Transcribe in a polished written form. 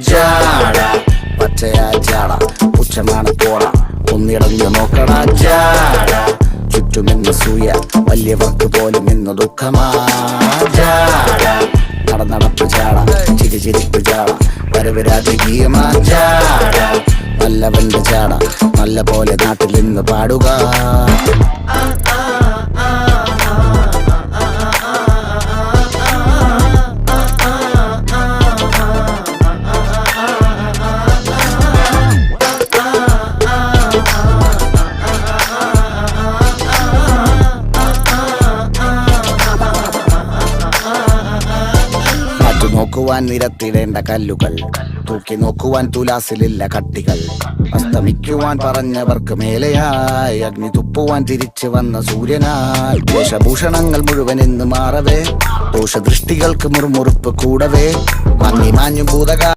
ജാട പച്ചയാ ജാട പുച്ഛമാണ് പോട ഒന്നിടഞ്ഞു നോക്കണ ജാട ചുറ്റുമെന്ന് സൂയ വലിയവർക്ക് പോലും ഇന്ന് ദുഃഖമാ ജാട നടപ്പ് ജാട ചിരിപ്പ് ജാട വരവ് രാജകീയമാ ജാട നല്ലവന്റെ ജാട നല്ല പോലെ നാട്ടിൽ നിന്ന് പാടുക. നോക്കുവാൻ നിരത്തിടേണ്ട കല്ലുകൾ, തൂക്കി നോക്കുവാൻ തുലാസിലില്ല കട്ടികൾ, അസ്തമിക്കുവാൻ പറഞ്ഞവർക്ക് മേലെയായി അഗ്നി തുപ്പുവാൻ തിരിച്ചു വന്ന സൂര്യനായി വേഷഭൂഷണങ്ങൾ മുഴുവൻ ഇന്ന് മാറവേ ദോഷദൃഷ്ടികൾക്ക് മുറുമുറുപ്പ് കൂടവേ മങ്ങി മാഞ്ഞു ഭൂതകാ